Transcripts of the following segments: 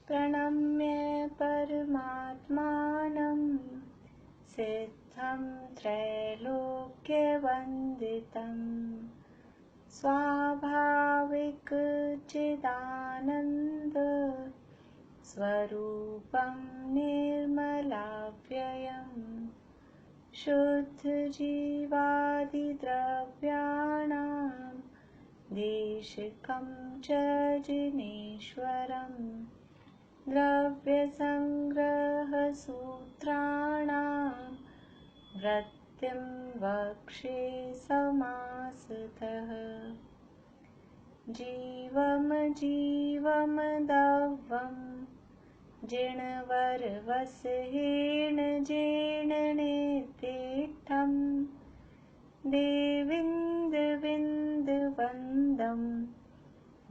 प्रणम्य परमात्मानं सिद्धं त्रैलोक्यवन्दितं स्वाभाविक चिदानन्द स्वरूपं निर्मलाव्ययम् शुद्धजीवादिद्रव्याणां देशिकं च जिनेश्वरम् द्रव्यसंग्रहसूत्राणां वृत्तिं वक्षे समासतः जीवमजीवमदव्वं जिणवरवसहेण जेणनेतिष्ठं देविन्दविन्दवन्दं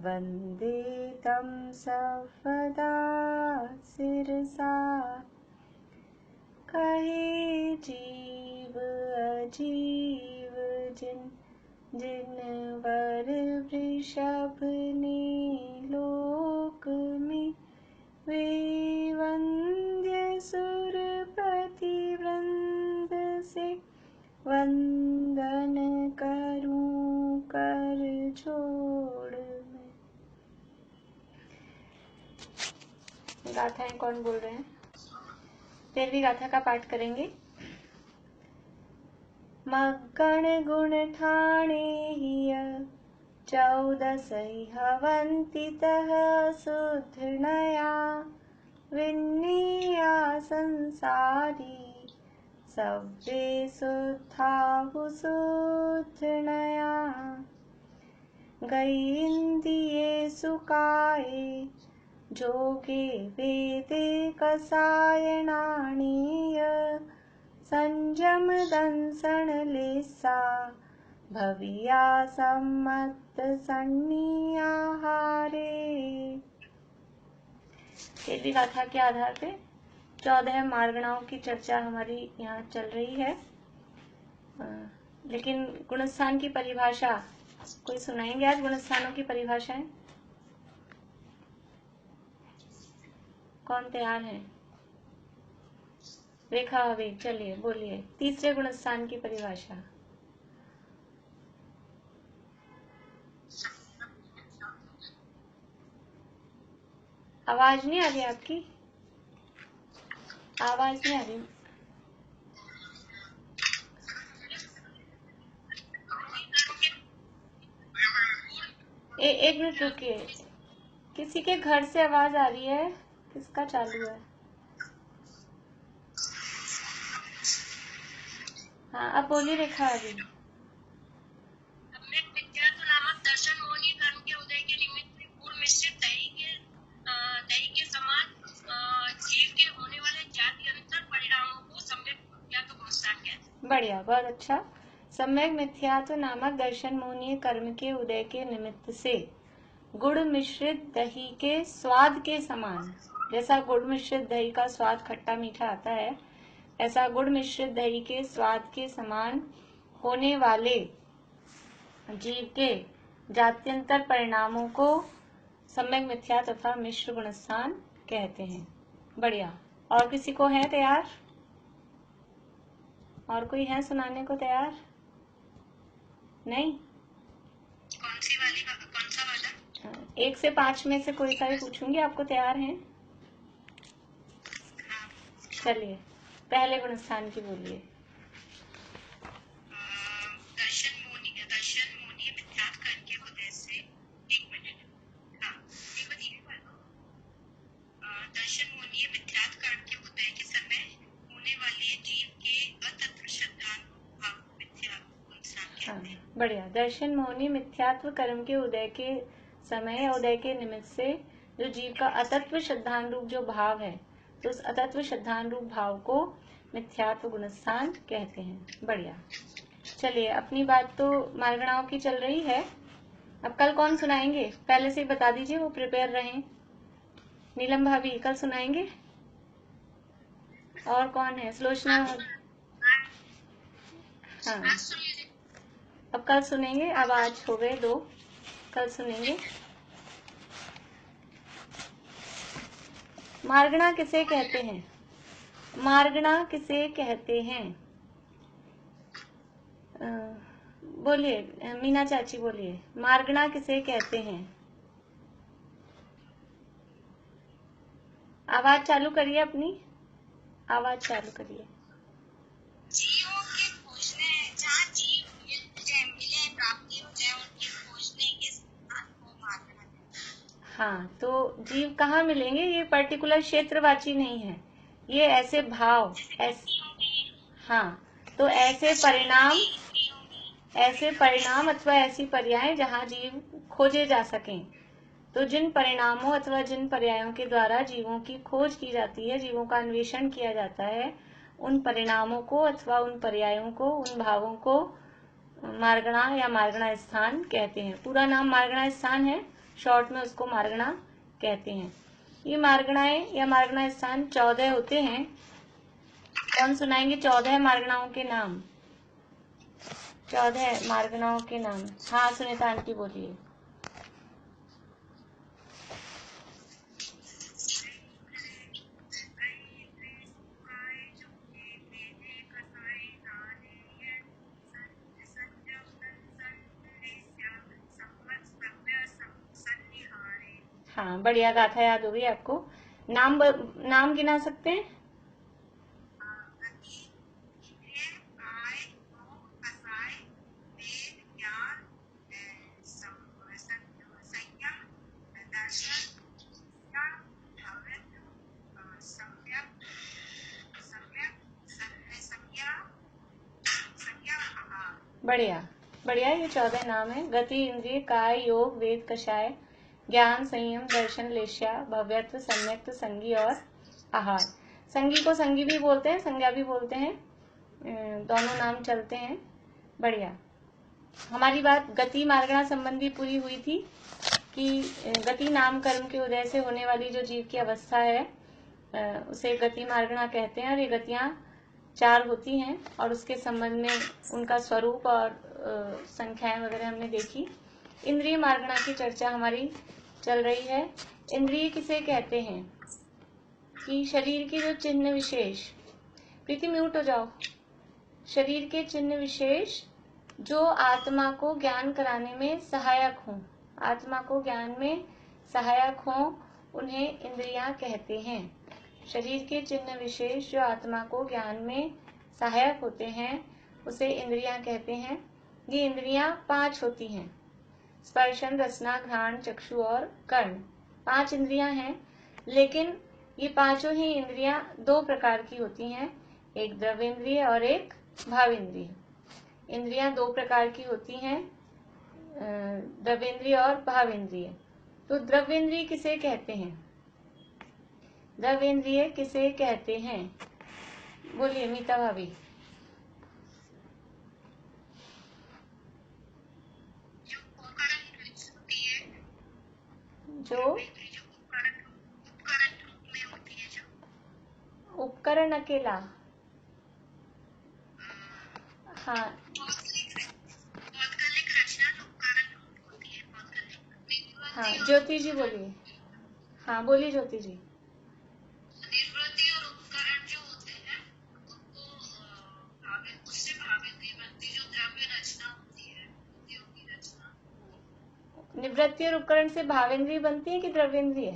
वन्दे तं सर्वदा शिरसा कहे जीव अजीव जिनवर वृषभ ने लोक में वे वंद्य सुरपति वृंद से वंदन करूं कर जोड़ में। गाथाएं कौन बोल रहे हैं? 13वीं गाथा का पाठ करेंगे। मग्गण गुण ठाणे हिय 14 हवन्तितः सुधृणया विन्नीया संसारी सव्ये शुद्धाहु सुधृणया गईन्दिये सुकाये जोगे वेदे कसायणानीय संजम दंसन लेसा भविया सम्मत सन्नियाहारे। 13वीं गाथा के आधार पे 14 मार्गणाओं की चर्चा हमारी यहाँ चल रही है। लेकिन गुणस्थान की परिभाषा कोई सुनाएंगे आज? गुणस्थानों की परिभाषाएं कौन तैयार है? रेखा अभी चलिए बोलिए। तीसरे गुणस्थान की परिभाषा। आवाज नहीं आ रही आपकी, आवाज नहीं आ रही। एक मिनट रुकिए, किसी के घर से आवाज आ रही है, किसका चालू है? हाँ अब बोलिए रेखा अभी। दर्शन मोहनीय कर्म के उदय के निमित्त गुण मिश्रित दही के समान जीव के होने वाले जाति अंतर परिणामों को सम्यक मिथ्यात्व गुणस्थान कहते हैं। बढ़िया, बहुत अच्छा। सम्यक मिथ्यात्व नामक दर्शन मोहनीय कर्म के उदय के निमित्त से गुड़ मिश्रित दही के स्वाद के समान, जैसा गुड़ मिश्रित दही का स्वाद खट्टा मीठा आता है, ऐसा गुड़ मिश्रित दही के स्वाद के समान होने वाले जीव के जात्यंतर परिणामों को सम्यक मिथ्या तथा मिश्र गुणस्थान कहते हैं। बढ़िया। और किसी को है तैयार? और कोई है सुनाने को तैयार? नहीं? कौन सा वाला? 1 से 5 में से कोई सा भी पूछूंगी, आपको तैयार हैं? चलिए पहले गुणस्थान की बोलिए। दर्शन मोहनीय मिथ्यात्व कर्म के उदय से 1 मिनट। हाँ एक बताइए। दर्शन मोहनीय मिथ्यात्व कर्म के उदय के समय होने वाले जीव के अतत्व श्रद्धालु भाव मिथ्या गुणस्थान कहते हैं। बढ़िया। दर्शन मोहनीय मिथ्यात्व कर्म के उदय के समय, उदय के निमित्त से जो जीव का अतत्व श्रद्धान रूप जो भाव है, तो उस अतत्व श्रद्धान रूप भाव को मिथ्यात्व गुणस्थान कहते हैं। बढ़िया। चलिए अपनी बात तो मार्गणाओं की चल रही है, अब कल कौन सुनाएंगे पहले से ही बता दीजिए, वो प्रिपेयर रहें। नीलम भाभी कल सुनाएंगे? और कौन है? सुलोचना। हाँ अब कल सुनेंगे, अब आज हो गए 2, कल सुनेंगे। मार्गणा किसे कहते हैं? मार्गणा किसे कहते हैं? बोलिए मीना चाची, बोलिए मार्गणा किसे कहते हैं? आवाज चालू करिए, अपनी आवाज चालू करिए। जीवों के खोजने, जहाँ जीव मिले प्राप्ति हो जाए, उनके खोजने के स्थान को मार्गणा कहते हैं। हाँ, तो जीव कहाँ मिलेंगे? ये पर्टिकुलर क्षेत्रवाची नहीं है, ये ऐसे भाव, हाँ, तो ऐसे परिणाम अथवा ऐसी पर्याय जहाँ जीव खोजे जा सकें। तो जिन परिणामों अथवा जिन पर्यायों के द्वारा जीवों की खोज की जाती है, जीवों का अन्वेषण किया जाता है, उन परिणामों को अथवा उन पर्यायों को, उन भावों को मार्गणा या मार्गणा स्थान कहते हैं। पूरा नाम मार्गणा स्थान है, शॉर्ट में उसको मार्गणा कहते हैं। ये मार्गणाएं या मार्गणा स्थान 14 होते हैं। कौन सुनाएंगे 14 मार्गणाओं के नाम? 14 मार्गणाओं के नाम। हाँ सुनीता आंटी बोलिए। हाँ बढ़िया, गाथा याद हो गई आपको। नाम गिना सकते हैं? बढ़िया बढ़िया, ये 14 नाम है। गति, इंद्रिय, काय, योग, वेद, कषाय, ज्ञान, संयम, दर्शन, लेश्या, भव्यत्व, सम्यक्त्व, संगी और आहार। संगी को संगी भी बोलते हैं, संज्ञा भी बोलते हैं, दोनों नाम चलते हैं। बढ़िया। हमारी बात गति मार्गणा संबंधी पूरी हुई थी कि गति नाम कर्म के उदय से होने वाली जो जीव की अवस्था है उसे गति मार्गणा कहते हैं। और ये गतियां 4 होती हैं और उसके संबंध में उनका स्वरूप और संख्याएं वगैरह हमने देखी। इंद्रिय मार्गणा की चर्चा हमारी चल रही है। इंद्रिय किसे कहते हैं? कि शरीर के जो चिन्ह विशेष, प्रीति म्यूट हो जाओ, शरीर के चिन्ह विशेष जो आत्मा को ज्ञान कराने में सहायक हों, आत्मा को ज्ञान में सहायक हों, उन्हें इंद्रियां कहते हैं। शरीर के चिन्ह विशेष जो आत्मा को ज्ञान में सहायक होते हैं उसे इंद्रियां कहते हैं। ये इंद्रियां 5 होती हैं, स्पर्शन, रसना, घ्राण, चक्षु और कर्ण। 5 इंद्रियां हैं, लेकिन ये पांचों ही इंद्रियां 2 प्रकार की होती हैं, एक द्रव्येंद्रिय और एक भावेंद्रिय। इंद्रियां 2 प्रकार की होती हैं, द्रव्येंद्रिय और भावेंद्रिय। तो द्रव्येंद्रिय किसे कहते हैं? द्रव्येंद्रिय किसे कहते हैं? बोलिए मीता भाभी। जो उपकरण अकेला, हाँ हाँ ज्योति जी बोलिए। हाँ बोलिए ज्योति जी। निर्वृत्ति और उपकरण जो होते हैं उससे भावेंद्रिय बनती, जो द्रव्य रचना होती है, उद्योग की रचना। निवृत्ति और उपकरण से भावेंद्रिय बनती है कि द्रव्येंद्रिय?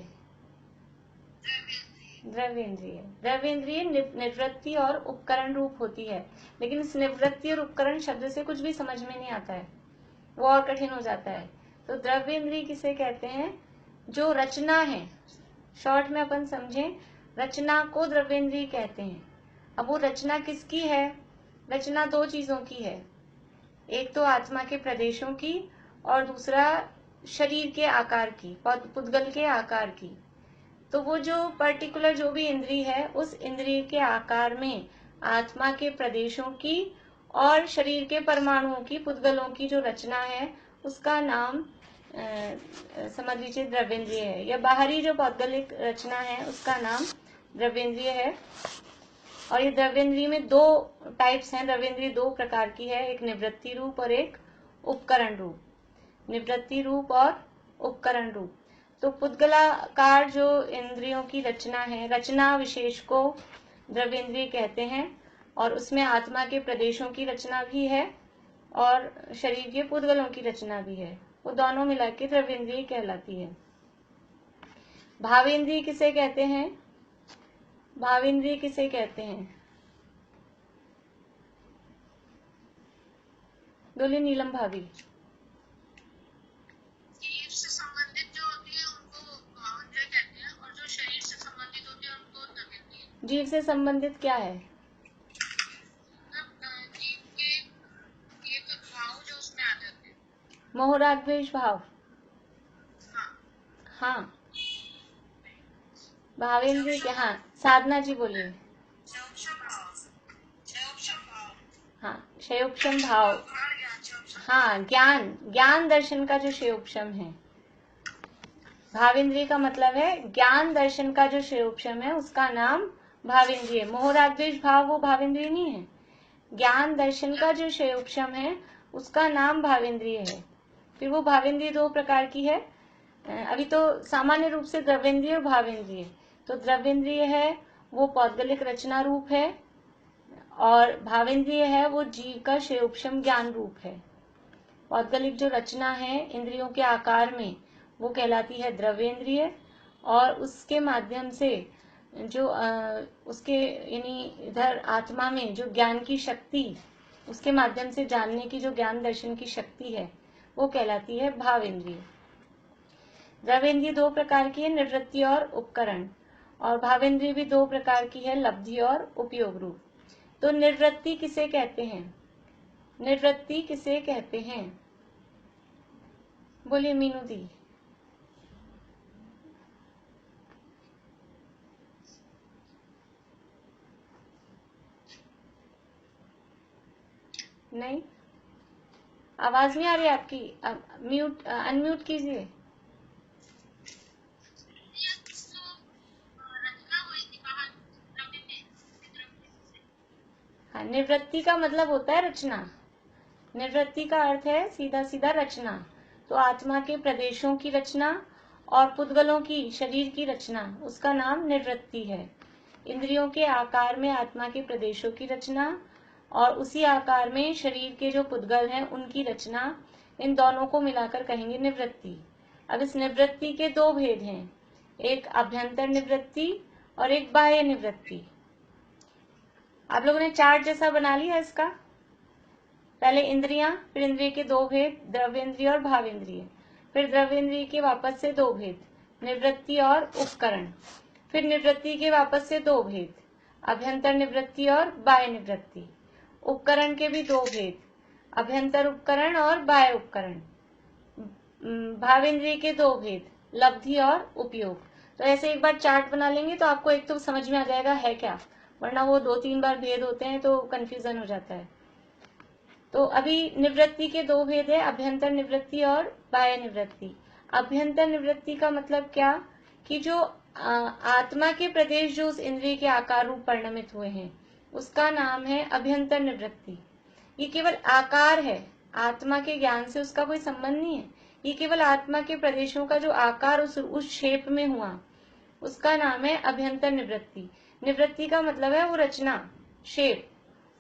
द्रव्येंद्रिय। द्रव्येंद्रिय निवृत्ति और उपकरण रूप होती है, लेकिन इस निवृत्ति और उपकरण शब्द से कुछ भी समझ में नहीं आता है, वो और कठिन हो जाता है। तो द्रव्येंद्रिय किसे कहते हैं? जो रचना है, शॉर्ट में अपन समझें, रचना को द्रव्येंद्रिय कहते हैं। अब वो रचना किसकी है? रचना 2 चीजों की है, एक तो आत्मा के प्रदेशों की और दूसरा शरीर के आकार की, पुद्गल के आकार की। तो वो जो पर्टिकुलर जो भी इंद्रिय है, उस इंद्रिय के आकार में आत्मा के प्रदेशों की और शरीर के परमाणुओं की, पुद्गलों की जो रचना है उसका नाम समझ लीजिए द्रव्येंद्रिय है। या बाहरी जो पौद्गलिक रचना है उसका नाम द्रव्येंद्रिय है। और ये द्रव्येंद्रिय में 2 टाइप्स हैं। द्रव्येंद्रिय 2 प्रकार की है, एक निवृत्ति रूप और एक उपकरण रूप। निवृत्ति रूप और उपकरण रूप। तो पुद्गलाकार जो इंद्रियों की रचना है, रचना विशेष को द्रव्येंद्रिय कहते हैं, और उसमें आत्मा के प्रदेशों की रचना भी है और शरीर के पुद्गलों की रचना भी है। वो दोनों मिला के द्रव्येंद्रिय कहलाती है। भावेंद्रिय किसे कहते हैं? भावेंद्रिय किसे कहते हैं? बोलिए नीलम भाभी। जीव से संबंधित जो होती है उनको भावेंद्रिय कहते हैं, और जो शरीर से संबंधित होती है उनको द्रव्येंद्रिय। जीव से संबंधित क्या है? जीव के एक भाव जो उसमें आ जाते हैं। मोह राग द्वेष भाव। हाँ, भावेंद्रिय के, हाँ साधना जी बोलिए। हाँ, क्षयोपशम भाव। हाँ, ज्ञान दर्शन का जो क्षयोपशम है, भावेंद्रिय का मतलब है ज्ञान दर्शन का जो क्षयोपशम है उसका नाम भावेंद्रिय। मोह राग द्वेष भाव वो भावेंद्रिय नहीं है। ज्ञान दर्शन का जो क्षयोपशम है उसका नाम भावेंद्रिय है। फिर वो भावेंद्रिय दो प्रकार की है। अभी तो सामान्य रूप से द्रव्येंद्रिय और भावेंद्रिय। तो द्रव्येंद्रिय है वो पौद्गलिक रचना रूप है, और भावेंद्रिय है वो जीव का क्षयोपशम ज्ञान रूप है। पौद्गलिक जो रचना है इंद्रियों के आकार में वो कहलाती है द्रव्येंद्रिय, और उसके माध्यम से जो उसके यानी इधर आत्मा में जो ज्ञान की शक्ति, उसके माध्यम से जानने की जो ज्ञान दर्शन की शक्ति है वो कहलाती है भावेंद्रिय। द्रव्येंद्रिय दो प्रकार की है, निवृत्ति और उपकरण, और भावेंद्रिय भी दो प्रकार की है, लब्धि और उपयोग रूप। तो निवृत्ति किसे कहते हैं? निवृत्ति किसे कहते हैं? बोलिए मीनू दी। नहीं, आवाज नहीं आ रही आपकी। म्यूट अनम्यूट कीजिए। हाँ, निवृत्ति का मतलब होता है रचना। निवृत्ति का अर्थ है सीधा सीधा रचना। तो आत्मा के प्रदेशों की रचना और पुद्गलों की, शरीर की रचना, उसका नाम निवृत्ति है। इंद्रियों के आकार में आत्मा के प्रदेशों की रचना और उसी आकार में शरीर के जो पुद्गल हैं उनकी रचना, इन दोनों को मिलाकर कहेंगे निवृत्ति। अब इस निवृत्ति के दो भेद हैं, एक अभ्यंतर निवृत्ति और एक बाह्य निवृत्ति। आप लोगों ने चार्ट जैसा बना लिया इसका। पहले इंद्रियां, फिर इंद्रिय के दो भेद, द्रव्येंद्रिय और भावेंद्रिय, फिर द्रव्येंद्रिय के वापस से दो भेद, निवृत्ति और उपकरण, फिर निवृत्ति के वापस से दो भेद, अभ्यंतर निवृत्ति और बाह्य निवृत्ति, उपकरण के भी दो भेद, अभ्यंतर उपकरण और बाह्य उपकरण, भावेंद्रिय के दो भेद, लब्धि और उपयोग। तो ऐसे एक बार चार्ट बना लेंगे तो आपको एक तो समझ में आ जाएगा है क्या, वरना वो दो तीन बार भेद होते हैं तो कंफ्यूजन हो जाता है। तो अभी निवृत्ति के दो भेद है, अभ्यंतर निवृत्ति और बाह्य निवृत्ति। अभ्यंतर निवृत्ति का मतलब क्या कि जो आत्मा के प्रदेश जो उस इंद्रिय के आकार रूप परिणमित हुए हैं उसका नाम है अभ्यंतर निवृत्ति। ये केवल आकार है, आत्मा के ज्ञान से उसका कोई संबंध नहीं है। ये केवल आत्मा के प्रदेशों का जो आकार उस शेप में हुआ उसका नाम है अभ्यंतर निवृत्ति। निवृत्ति का मतलब है वो रचना, शेप,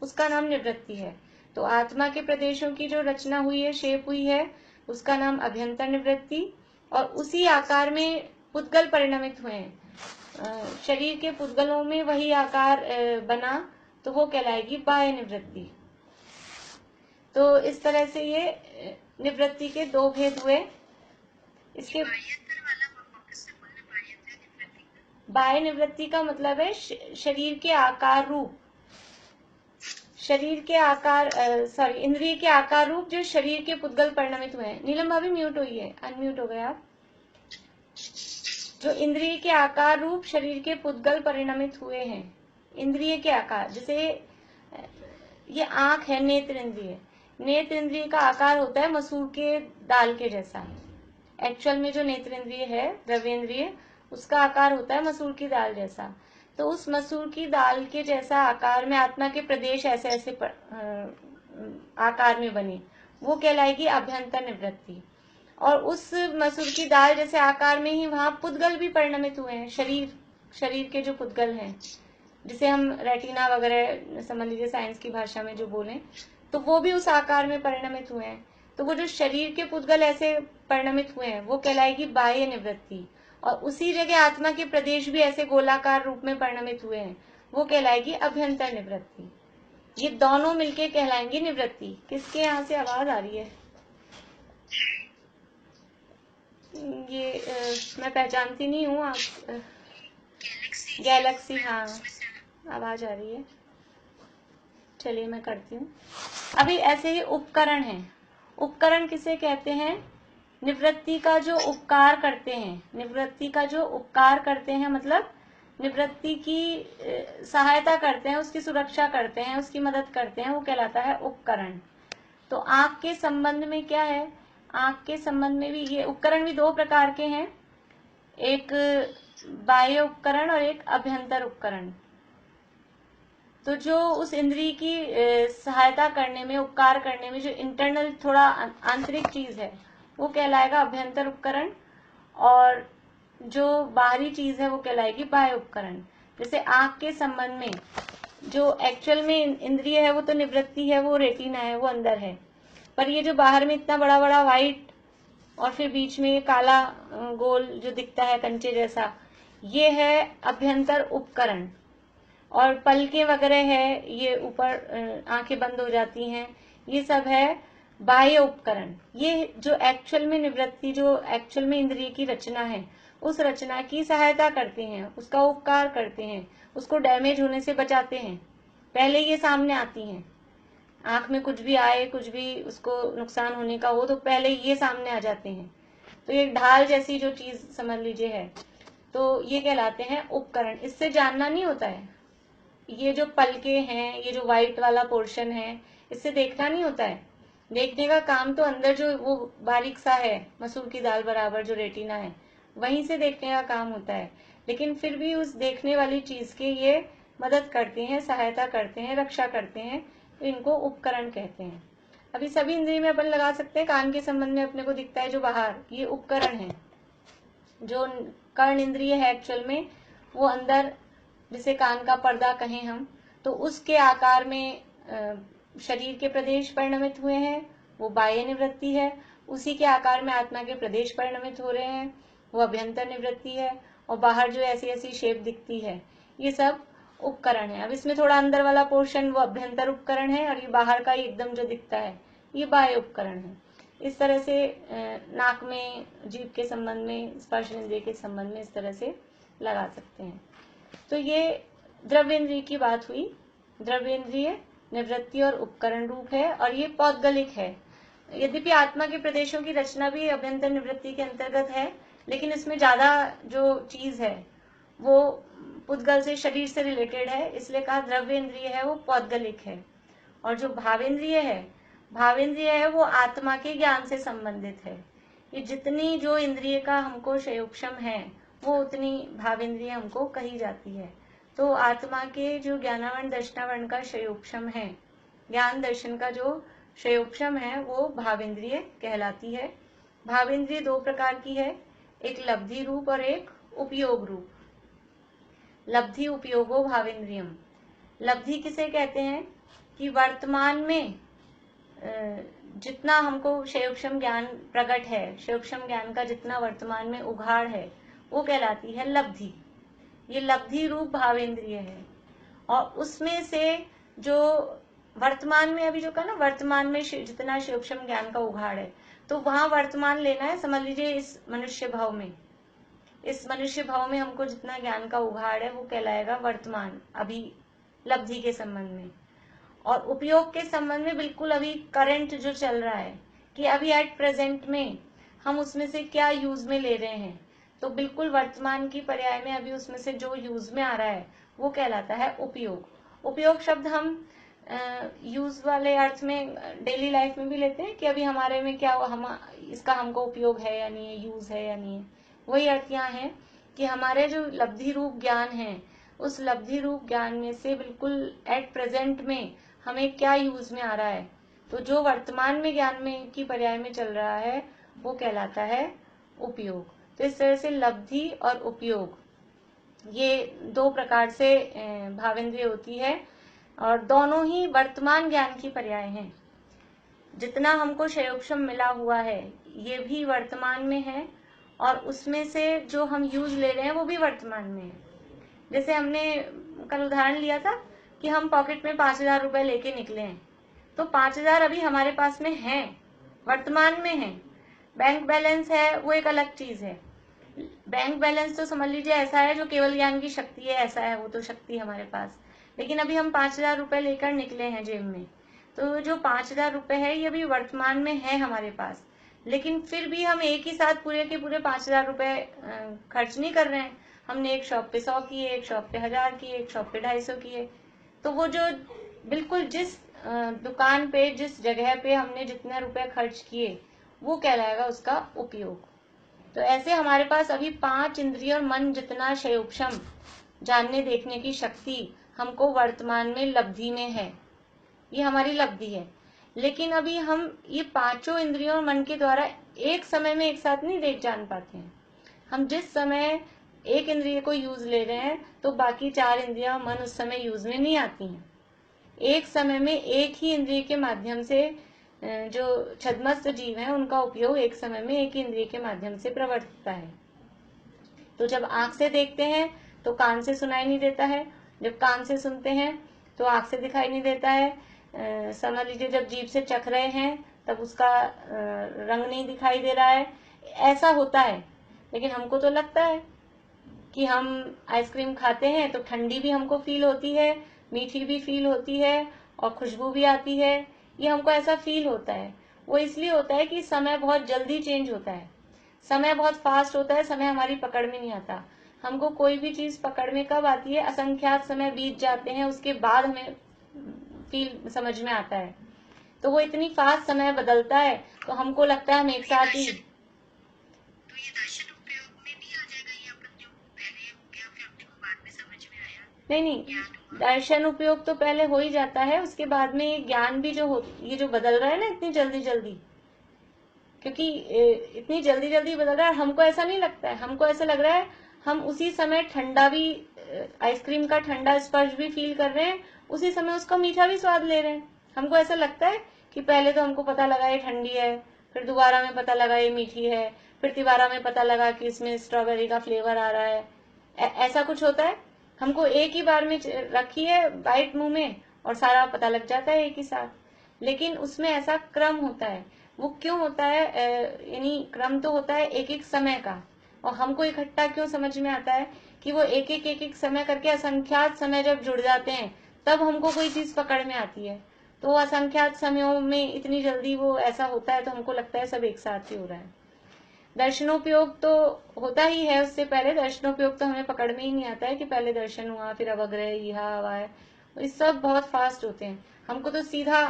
उसका नाम निवृत्ति है। तो आत्मा के प्रदेशों की जो रचना हुई है, शेप हुई है, उसका नाम अभ्यंतर निवृत्ति, और उसी आकार में पुद्गल परिणमित हुए हैं, शरीर के पुद्गलों में वही आकार बना तो वो कहलाएगी बाह्य निवृत्ति। तो इस तरह से ये निवृत्ति के दो भेद हुए। इसके बाह्य निवृत्ति का मतलब है शरीर के आकार रूप, शरीर के आकार इंद्रिय के आकार रूप जो शरीर के पुद्गल परिणमित हुए हैं। नीलम भाभी म्यूट हुई है, अनम्यूट हो गए आप। जो इंद्रिय के आकार रूप शरीर के पुद्गल परिणमित हुए हैं, इंद्रिय के आकार, जैसे ये आंख है, नेत्र इंद्रिय, नेत्र इंद्रिय का आकार होता है मसूर के दाल के जैसा। एक्चुअल में जो नेत्र इंद्रिय है, द्रव्येंद्रिय, उसका आकार होता है मसूर की दाल जैसा। तो उस मसूर की दाल के जैसा आकार में आत्मा के प्रदेश ऐसे ऐसे आकार में बने, वो कहलाएगी अभ्यंतर निवृत्ति। और उस मसूर की दाल जैसे आकार में ही वहां पुद्गल भी परिणमित हुए हैं, शरीर के जो पुद्गल हैं, जिसे हम रेटिना वगैरह समझ लीजिए साइंस की भाषा में जो बोलें, तो वो भी उस आकार में परिणमित हुए हैं। तो वो जो शरीर के पुद्गल ऐसे परिणमित हुए हैं वो कहलाएगी बाह्य निवृत्ति, और उसी जगह आत्मा के प्रदेश भी ऐसे गोलाकार रूप में परिणमित हुए हैं, वो कहलाएगी अभ्यंतर निवृत्ति। ये दोनों मिलके कहलाएंगी निवृत्ति। किसके यहाँ से आवाज आ रही है? ये मैं पहचानती नहीं हूँ। आप गैलेक्सी, हाँ आवाज आ रही है। चलिए मैं करती हूँ। अभी ऐसे ही उपकरण है। उपकरण किसे कहते हैं? निवृत्ति का जो उपकार करते हैं, निवृत्ति का जो उपकार करते हैं मतलब निवृत्ति की सहायता करते हैं, उसकी सुरक्षा करते हैं, उसकी मदद करते हैं, वो कहलाता है उपकरण। तो आंख के संबंध में क्या है? आंख के संबंध में भी ये उपकरण भी दो प्रकार के हैं, एक बाह्य उपकरण और एक अभ्यंतर उपकरण। तो जो उस इंद्रिय की सहायता करने में, उपकार करने में जो इंटरनल थोड़ा आंतरिक चीज है वो कहलाएगा अभ्यंतर उपकरण, और जो बाहरी चीज है वो कहलाएगी बाह्य उपकरण। जैसे आंख के संबंध में जो एक्चुअल में इंद्रिय है वो तो निवृत्ति है, वो रेटिना है, वो अंदर है, पर ये जो बाहर में इतना बड़ा बड़ा व्हाइट और फिर बीच में ये काला गोल जो दिखता है कंचे जैसा, ये है अभ्यंतर उपकरण। और पलके वगैरह है, ये ऊपर आंखें बंद हो जाती हैं, ये सब है बाह्य उपकरण। ये जो एक्चुअल में निवृत्ति, जो एक्चुअल में इंद्रिय की रचना है, उस रचना की सहायता करते हैं, उसका उपकार करते हैं, उसको डैमेज होने से बचाते हैं। पहले ये सामने आती हैं, आंख में कुछ भी आए, कुछ भी उसको नुकसान होने का हो तो पहले ये सामने आ जाते हैं। तो ये ढाल जैसी जो चीज समझ लीजिए है, तो ये कहलाते हैं उपकरण। इससे जानना नहीं होता है, ये जो पलके हैं, ये जो व्हाइट वाला पोर्शन है, इससे देखना नहीं होता है। देखने का काम तो अंदर जो वो बारीक सा है, मसूर की दाल बराबर जो रेटिना है, वहीं से देखने का काम होता है। लेकिन फिर भी उस देखने वाली चीज के ये मदद करते हैं, सहायता करते हैं, रक्षा करते हैं, तो इनको उपकरण कहते हैं। अभी सभी इंद्रिय में अपन लगा सकते हैं। कान के संबंध में अपने को दिखता है जो बाहर, ये उपकरण है। जो कर्ण इंद्रिय है एक्चुअल में वो अंदर, जिसे कान का पर्दा कहें हम, तो उसके आकार में शरीर के प्रदेश परिणमित हुए हैं, वो बाह्य निवृत्ति है। उसी के आकार में आत्मा के प्रदेश परिणमित हो रहे हैं, वो अभ्यंतर निवृत्ति है। और बाहर जो ऐसी ऐसी शेप दिखती है, ये सब उपकरण है। अब इसमें थोड़ा अंदर वाला पोर्शन वो अभ्यंतर उपकरण है, और ये बाहर का एकदम जो दिखता है ये बाह्य उपकरण है। इस तरह से नाक में, जीभ के संबंध में, स्पर्श इंद्रिय के संबंध में इस तरह से लगा सकते हैं। तो ये द्रव्येंद्रिय की बात हुई। द्रव्येंद्रिय निवृत्ति और उपकरण रूप है, और ये पौद्गलिक है। यद्यपि आत्मा के प्रदेशों की रचना भी अभ्यंतर निवृत्ति के अंतर्गत है, लेकिन इसमें ज्यादा जो चीज है वो पुद्गल से, शरीर से रिलेटेड है, इसलिए कहा द्रव्येंद्रिय है वो पौद्गलिक है। और जो भावेंद्रिय है वो आत्मा के ज्ञान से संबंधित है। ये जितनी जो इंद्रिय का हमको शयोक्षम है वो उतनी भावेंद्रिय हमको कही जाती है। तो आत्मा के जो ज्ञानावरण दर्शनावरण का शयोक्षम है, ज्ञान दर्शन का जो शयोक्षम है, वो भावेंद्रिय कहलाती है। भावेंद्रिय दो प्रकार की है, एक लब्धि रूप और एक उपयोग रूप। लब्धि उपयोगो भावेंद्रियम। लब्धि किसे कहते हैं? कि वर्तमान में जितना हमको शयोक्षम ज्ञान प्रकट है, शयोक्षम ज्ञान का जितना वर्तमान में उघाड़ है, वो कहलाती है लब्धि। ये लब्धि रूप भावेंद्रिय है। और उसमें से जो वर्तमान में, अभी जो कहा ना, वर्तमान में जितना शयोक्षम ज्ञान का उघाड़ है, तो वहां वर्तमान लेना है। समझ लीजिए इस मनुष्य भाव में, इस मनुष्य भाव में हमको जितना ज्ञान का उघाड़ है वो कहलाएगा वर्तमान, अभी लब्धि के संबंध में। और उपयोग के संबंध में बिल्कुल अभी करंट जो चल रहा है, कि अभी एट प्रेजेंट में हम उसमें से क्या यूज में ले रहे हैं, तो बिल्कुल वर्तमान की पर्याय में अभी उसमें से जो यूज में आ रहा है वो कहलाता है उपयोग। उपयोग शब्द हम यूज वाले अर्थ में डेली लाइफ में भी लेते हैं, कि अभी हमारे में क्या, हम इसका हमको उपयोग है या नहीं है, यूज है या नहीं है। वही अर्थ यहाँ है कि हमारे जो लब्धि रूप ज्ञान है, उस लब्धि रूप ज्ञान में से बिल्कुल एट प्रेजेंट में हमें क्या यूज में आ रहा है। तो जो वर्तमान में ज्ञान में की पर्याय में चल रहा है वो कहलाता है उपयोग। तो इस तरह से लब्धि और उपयोग ये दो प्रकार से भावेंद्रिय होती है और दोनों ही वर्तमान ज्ञान की पर्याय हैं। जितना हमको क्षयोपशम मिला हुआ है ये भी वर्तमान में है और उसमें से जो हम यूज ले रहे हैं वो भी वर्तमान में है। जैसे हमने कल उदाहरण लिया था कि हम पॉकेट में 5,000 रुपए लेके निकले हैं, तो 5,000 अभी हमारे पास में है, वर्तमान में है। बैंक बैलेंस है वो एक अलग चीज है। बैंक बैलेंस तो समझ लीजिए ऐसा है जो केवल ज्ञान की शक्ति है, ऐसा है, वो तो शक्ति हमारे पास। लेकिन अभी हम 5,000 रुपए लेकर निकले हैं जेब में, तो जो 5,000 रुपए है ये अभी वर्तमान में है हमारे पास। लेकिन फिर भी हम एक ही साथ पूरे के पूरे 5,000 रुपए खर्च नहीं कर रहे हैं। हमने एक शॉप पे 100 किए, एक शॉप पे 1,000 किए, एक शॉप पे 250 किए। तो वो जो बिल्कुल जिस दुकान पे जिस जगह पे हमने जितने रुपए खर्च किए वो कहलाएगा उसका उपयोग। तो ऐसे हमारे पास अभी 5 इंद्रिय और मन जितना क्षयोपशम जानने देखने की शक्ति हमको वर्तमान में लब्धि में है, ये हमारी लब्धि है। लेकिन अभी हम ये पांचों इंद्रियों और मन के द्वारा एक समय में एक साथ नहीं देख जान पाते हैं। हम जिस समय एक इंद्रिय को यूज ले रहे हैं तो बाकी 4 इंद्रियां मन उस समय यूज में नहीं आती हैं। एक समय में एक ही इंद्रिय के माध्यम से जो छद्मस्त जीव है उनका उपयोग एक समय में एक ही इंद्रिय के माध्यम से प्रवर्तता है। तो जब आंख से देखते हैं तो कान से सुनाई नहीं देता है, जब कान से सुनते हैं तो आंख से दिखाई नहीं देता है। समझ लीजिए जब जीभ से चख रहे हैं तब उसका रंग नहीं दिखाई दे रहा है, ऐसा होता है। लेकिन हमको तो लगता है कि हम आइसक्रीम खाते हैं तो ठंडी भी हमको फील होती है, मीठी भी फील होती है और खुशबू भी आती है, ये हमको ऐसा फील होता है। वो इसलिए होता है कि समय बहुत जल्दी चेंज होता है, समय बहुत फास्ट होता है, समय हमारी पकड़ में नहीं आता। हमको कोई भी चीज पकड़ में कब आती है, असंख्यात समय बीत जाते हैं उसके बाद हमें फील समझ में आता है। तो वो इतनी फास्ट समय बदलता है तो हमको लगता है हम एक साथ ही। तो ये दर्शन उपयोग में भी आ जाएगा, ये अपन जो पहले हो गया फिर अपने को बाद में समझ में आया। नहीं, दर्शन उपयोग तो पहले हो ही जाता है, उसके बाद में ये ज्ञान भी जो हो, ये जो बदल रहा है ना इतनी जल्दी जल्दी, क्योंकि इतनी जल्दी जल्दी बदल रहा है, हमको ऐसा नहीं लगता है। हमको ऐसा लग रहा है हम उसी समय ठंडा भी, आइसक्रीम का ठंडा स्पर्श भी फील कर रहे हैं, उसी समय उसका मीठा भी स्वाद ले रहे हैं। हमको ऐसा लगता है कि पहले तो हमको पता लगा ये ठंडी है, फिर दोबारा में पता लगा ये मीठी है, फिर तिबारा में पता लगा कि इसमें स्ट्रॉबेरी का फ्लेवर आ रहा है। ऐसा कुछ होता है। हमको एक ही बार में रखी है बाइट मुंह में और सारा पता लग जाता है एक ही साथ, लेकिन उसमें ऐसा क्रम होता है। वो क्यों होता है, यानी क्रम तो होता है एक एक समय का, और हमको इकट्ठा क्यों समझ में आता है कि वो एक एक समय करके असंख्यात समय जब जुड़ जाते हैं तब हमको कोई चीज पकड़ में आती है। तो असंख्यात समयों में इतनी जल्दी वो ऐसा होता है तो हमको लगता है सब एक साथ ही हो रहा है। दर्शनोपयोग तो होता ही है, उससे पहले दर्शनोपयोग तो हमें पकड़ में ही नहीं आता है कि पहले दर्शन हुआ फिर अवग्रह इहा अवाय, ये सब बहुत फास्ट होते हैं। हमको तो सीधा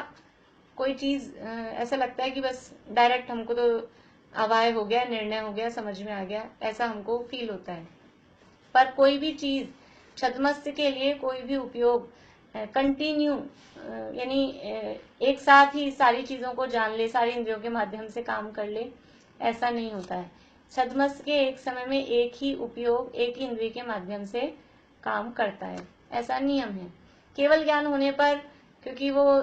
कोई चीज ऐसा लगता है कि बस डायरेक्ट हमको तो अवाय हो गया, निर्णय हो गया, समझ में आ गया, ऐसा हमको फील होता है। पर कोई भी चीज छद्मस्त के लिए कोई भी उपयोग कंटिन्यू, यानी एक साथ ही सारी चीजों को जान ले, सारी इंद्रियों के माध्यम से काम कर ले, ऐसा नहीं होता है। छद्मस्त के एक समय में एक ही उपयोग एक ही इंद्रिय के माध्यम से काम करता है, ऐसा नियम है। केवल ज्ञान होने पर, क्योंकि वो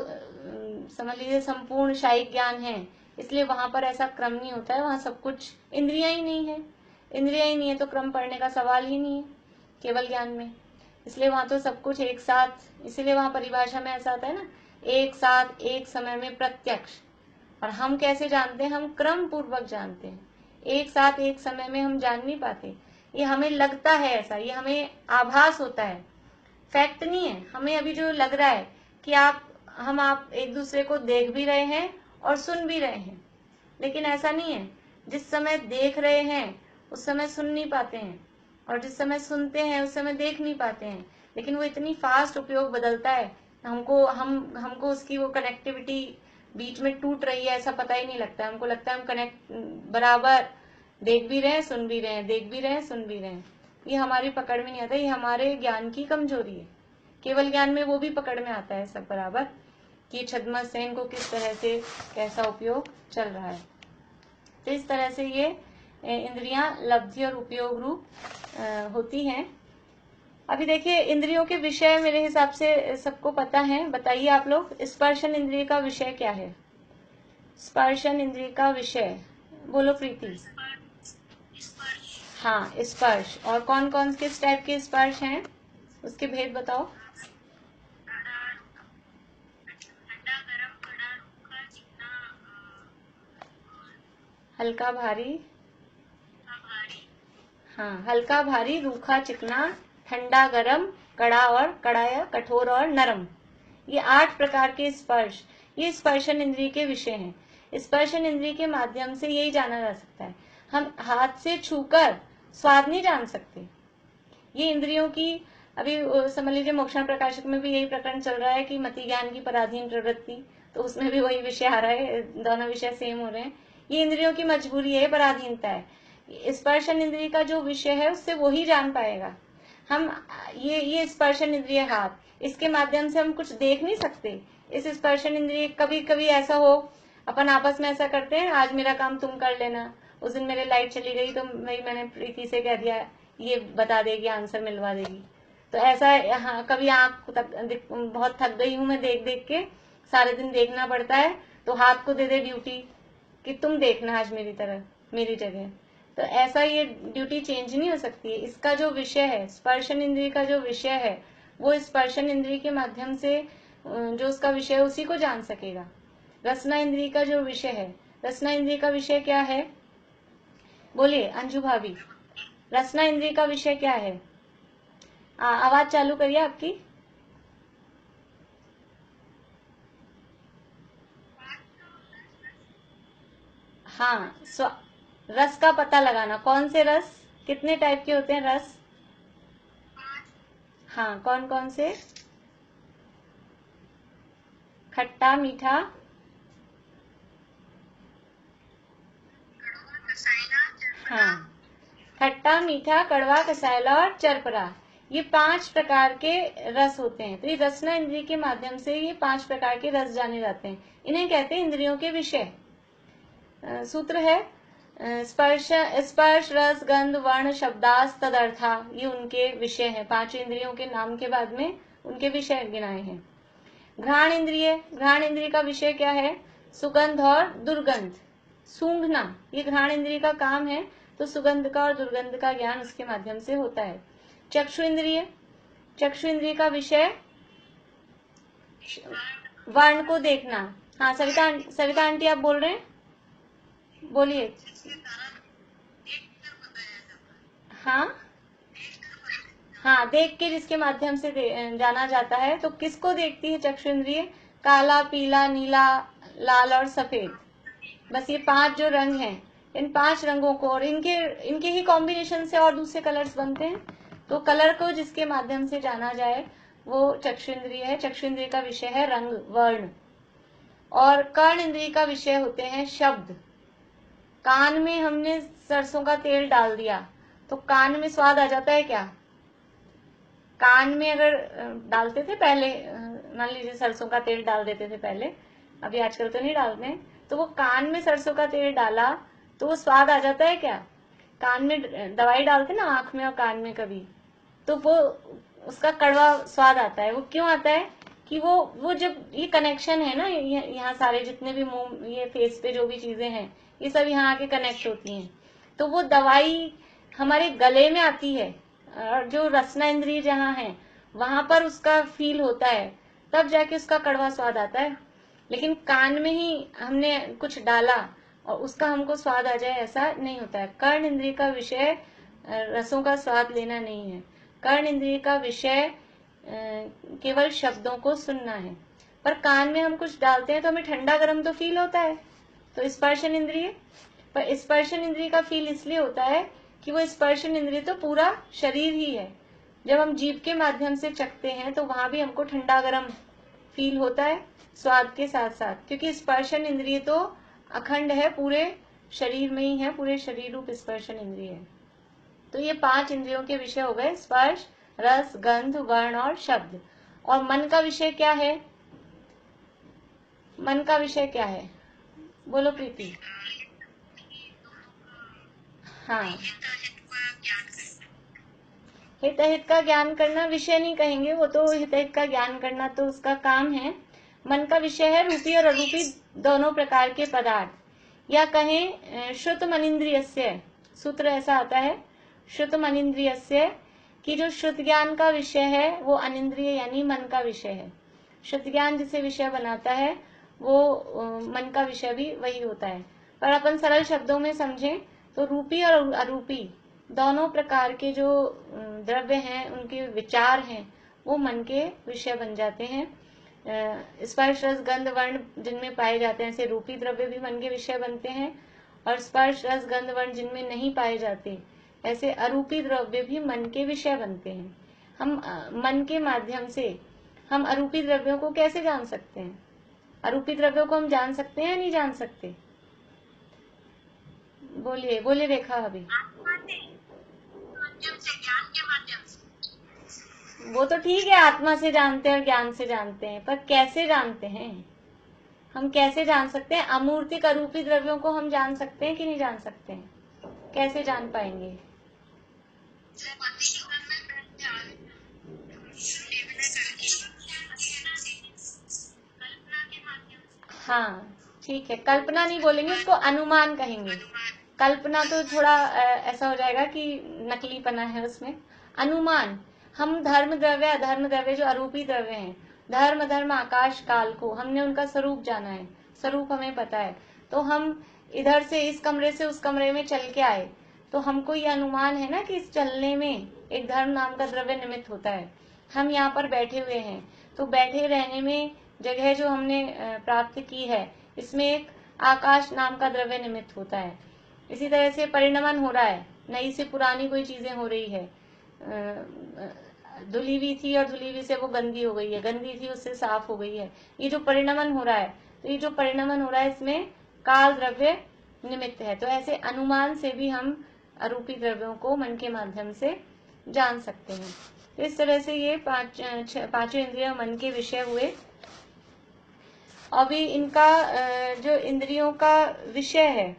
समझ लीजिए संपूर्ण शायिक ज्ञान है, इसलिए वहां पर ऐसा क्रम नहीं होता है। वहां सब कुछ इंद्रियां ही नहीं है, इंद्रियां ही नहीं है तो क्रम पढ़ने का सवाल ही नहीं है केवल ज्ञान में। इसलिए वहां तो सब कुछ एक साथ, इसीलिए वहां परिभाषा में ऐसा आता है ना, एक साथ एक समय में प्रत्यक्ष। और हम कैसे जानते हैं, हम क्रम पूर्वक जानते हैं, एक साथ एक समय में हम जान नहीं पाते। ये हमें लगता है ऐसा, ये हमें आभास होता है, फैक्ट नहीं है। हमें अभी जो लग रहा है कि आप एक दूसरे को देख भी रहे हैं और सुन भी रहे हैं, लेकिन ऐसा नहीं है। जिस समय देख रहे हैं उस समय सुन नहीं पाते हैं, और जिस समय सुनते हैं उस समय देख नहीं पाते हैं। लेकिन वो इतनी फास्ट उपयोग बदलता है, हमको उसकी वो कनेक्टिविटी बीच में टूट रही है ऐसा पता ही नहीं लगता। हमको लगता है हम कनेक्ट बराबर देख भी रहे हैं, सुन भी रहे हैं, देख भी रहे हैं, सुन भी रहे हैं। ये हमारी पकड़ में नहीं आता, ये हमारे ज्ञान की कमजोरी है। केवल ज्ञान में वो भी पकड़ में आता है सब बराबर कि छद्मस्त सेन को किस तरह से कैसा उपयोग चल रहा है। तो इस तरह से ये इंद्रियां लब्धि और उपयोग रूप होती हैं। अभी देखिए इंद्रियों के विषय मेरे हिसाब से सबको पता है, बताइए आप लोग, स्पर्शन इंद्रिय का विषय क्या है? स्पर्शन इंद्रिय का विषय बोलो प्रीति। हाँ, स्पर्श। और कौन कौन किस टाइप के स्पर्श हैं उसके भेद बताओ। हल्का भारी, हाँ, हल्का भारी, रूखा चिकना, ठंडा गरम, कड़ा और कड़ा, कठोर और नरम, ये 8 प्रकार के स्पर्श, ये स्पर्शन इंद्रिय के विषय हैं। स्पर्शन इंद्रिय के माध्यम से यही जाना जा सकता है। हम हाथ से छूकर स्वाद नहीं जान सकते। ये इंद्रियों की, अभी समझ लीजिए मोक्षण प्रकाशक में भी यही प्रकरण चल रहा है कि मति ज्ञान की पराधीन प्रवृत्ति, तो उसमें भी वही विषय आ रहा है, दोनों विषय सेम हो रहे हैं। ये इंद्रियों की मजबूरी है, पराधीनता है। स्पर्शन इंद्रिय का जो विषय है उससे वही जान पाएगा। हम ये स्पर्शन इंद्रिय हाथ, इसके माध्यम से हम कुछ देख नहीं सकते। इस स्पर्शन इंद्रिय, कभी कभी ऐसा हो अपन आपस में ऐसा करते हैं, आज मेरा काम तुम कर लेना, उस दिन मेरे लाइट चली गई तो मैंने प्रीति से कह दिया ये बता देगी, आंसर मिलवा देगी। तो ऐसा, हाँ, कभी आंख बहुत थक गई हूं मैं देख देख के, सारे दिन देखना पड़ता है, तो हाथ को दे दे ड्यूटी कि तुम देखना आज मेरी तरह, मेरी जगह। तो ऐसा ये ड्यूटी चेंज नहीं हो सकती है। इसका जो विषय है, स्पर्शन इंद्रिय का जो विषय है, वो स्पर्शन इंद्रिय के माध्यम से जो उसका विषय है उसी को जान सकेगा। रसना इंद्रिय का जो विषय है, रसना इंद्रिय का विषय क्या है? बोलिए अंजू भाभी, रसना इंद्रिय का विषय क्या है? आवाज चालू करिए आपकी। हाँ, रस का पता लगाना। कौन से रस, कितने टाइप के होते हैं रस? हाँ, कौन कौन से? खट्टा, मीठा, हाँ, खट्टा, मीठा, कड़वा, कसायला और चरपरा, ये 5 प्रकार के रस होते हैं। तो ये रसना इंद्रिय के माध्यम से ये 5 प्रकार के रस जाने जाते हैं। इन्हें कहते हैं इंद्रियों के विषय। सूत्र है स्पर्श, रस, गंध, वर्ण, शब्दास, तदर्था, ये उनके विषय हैं। 5 इंद्रियों के नाम के बाद में उनके विषय गिनाए हैं। घ्राण इंद्रिय, घ्राण इंद्रिय का विषय क्या है? सुगंध और दुर्गंध, सूंघना, ये घ्राण इंद्रिय का काम है। तो सुगंध का और दुर्गंध का ज्ञान उसके माध्यम से होता है। चक्षु इंद्रिय, चक्षु इंद्रिय का विषय वर्ण को देखना। हाँ, सविता आंटी आप बोल रहे हैं, बोलिए। हाँ हाँ, देख के जिसके माध्यम से जाना जाता है। तो किसको देखती है चक्षु इंद्रिय? काला, पीला, नीला, लाल और सफेद, बस ये 5 जो रंग हैं, इन 5 रंगों को, और इनके ही कॉम्बिनेशन से और दूसरे कलर्स बनते हैं। तो कलर को जिसके माध्यम से जाना जाए वो चक्षु इंद्रिय है। चक्षु इंद्रिय का विषय है रंग, वर्ण। और कर्ण इंद्रिय का विषय होते हैं शब्द। कान में हमने सरसों का तेल डाल दिया तो कान में स्वाद आ जाता है क्या? कान में अगर डालते थे पहले, मान लीजिए सरसों का तेल डाल देते थे पहले, अभी आजकल तो नहीं डालते हैं, तो वो कान में सरसों का तेल डाला तो वो स्वाद आ जाता है क्या? कान में दवाई डालते ना आंख में और कान में कभी, तो वो उसका कड़वा स्वाद आता है। वो क्यों आता है? कि वो जब ये कनेक्शन है ना, यहाँ सारे जितने भी मुंह, ये फेस पे जो भी चीजें हैं, ये सब यहाँ आके कनेक्ट होती हैं, तो वो दवाई हमारे गले में आती है, और जो रसना इंद्रिय जहाँ है वहां पर उसका फील होता है, तब जाके उसका कड़वा स्वाद आता है। लेकिन कान में ही हमने कुछ डाला और उसका हमको स्वाद आ जाए, ऐसा नहीं होता है। कर्ण इंद्रिय का विषय रसों का स्वाद लेना नहीं है। कर्ण इंद्रिय का विषय केवल शब्दों को सुनना है। पर कान में हम कुछ डालते हैं तो हमें ठंडा गर्म तो फील होता है। तो स्पर्शन इंद्रिय, पर स्पर्शन इंद्रिय का फील इसलिए होता है कि वो स्पर्शन इंद्रिय तो पूरा शरीर ही है। जब हम जीभ के माध्यम से चखते हैं तो वहां भी हमको ठंडा गर्म फील होता है स्वाद के साथ साथ, क्योंकि स्पर्शन इंद्रिय तो अखंड है, पूरे शरीर में ही है, पूरे शरीर रूप स्पर्शन इंद्रिय है। तो ये 5 इंद्रियों के विषय हो गए, स्पर्श, रस, गंध, वर्ण और शब्द। और मन का विषय क्या है? मन का विषय क्या है? बोलो प्रीति। हाँ, हित का ज्ञान करना। हित का ज्ञान करना विषय नहीं कहेंगे, वो तो हित का ज्ञान करना तो उसका काम है। मन का विषय है रूपी और अरूपी दोनों प्रकार के पदार्थ, या कहें श्रुत मनिंद्रियस्य, सूत्र ऐसा आता है श्रुत मनिंद्रियस्य, कि जो श्रुत ज्ञान का विषय है वो अनिंद्रिय यानी मन का विषय है। श्रुत ज्ञान जिसे विषय बनाता है वो मन का विषय भी वही होता है। पर अपन सरल शब्दों में समझें तो रूपी और अरूपी दोनों प्रकार के जो द्रव्य हैं, उनके विचार हैं, वो मन के विषय बन जाते हैं। स्पर्श रस गंध वर्ण जिनमें पाए जाते हैं, ऐसे रूपी द्रव्य भी मन के विषय बनते हैं, और स्पर्श रस गंध वर्ण जिनमें नहीं पाए जाते, ऐसे अरूपी द्रव्य भी मन के विषय बनते हैं। हम मन के माध्यम से हम अरूपी द्रव्यों को कैसे जान सकते हैं? अरूपी द्रव्यों को हम जान सकते हैं या नहीं जान सकते? बोलिए बोलिए रेखा अभी। आत्मा से, माध्यम से, ज्ञान के माध्यम से। वो तो ठीक है, आत्मा से जानते हैं और ज्ञान से जानते हैं, पर कैसे जानते हैं? हम कैसे जान सकते हैं? अमूर्तिक अरूपी द्रव्यों को हम जान सकते हैं कि नहीं जान सकते हैं? कैसे जान पाएंगे? हाँ ठीक है, कल्पना नहीं बोलेंगे, उसको अनुमान कहेंगे। कल्पना तो थोड़ा ऐसा हो जाएगा कि नकलीपना है उसमें। अनुमान, हम धर्म द्रव्य अधर्म द्रव्य जो अरूपी द्रव्य हैं, धर्म आकाश काल को हमने उनका स्वरूप जाना है, स्वरूप हमें पता है, तो हम इधर से इस कमरे से उस कमरे में चल के आए, तो हमको ये अनुमान है ना कि इस चलने में एक धर्म नाम का द्रव्य निमित्त होता है। हम यहाँ पर बैठे हुए हैं, तो बैठे रहने में जगह जो हमने प्राप्त की है, इसमें एक आकाश नाम का द्रव्य निमित्त होता है। इसी तरह से परिणमन हो रहा है, नई से पुरानी कोई चीजें हो रही है, धुली हुई थी और धुली हुई से वो गंदी हो गई है, गंदी थी उससे साफ हो गई है। ये जो परिणमन हो रहा है, तो ये जो परिणमन हो रहा है इसमें काल द्रव्य निमित्त है। तो ऐसे अनुमान से भी हम अरूपी द्रव्यों को मन के माध्यम से जान सकते हैं। तो इस तरह से ये पांचों इंद्रिय मन के विषय हुए। अभी इनका जो इंद्रियों का विषय है,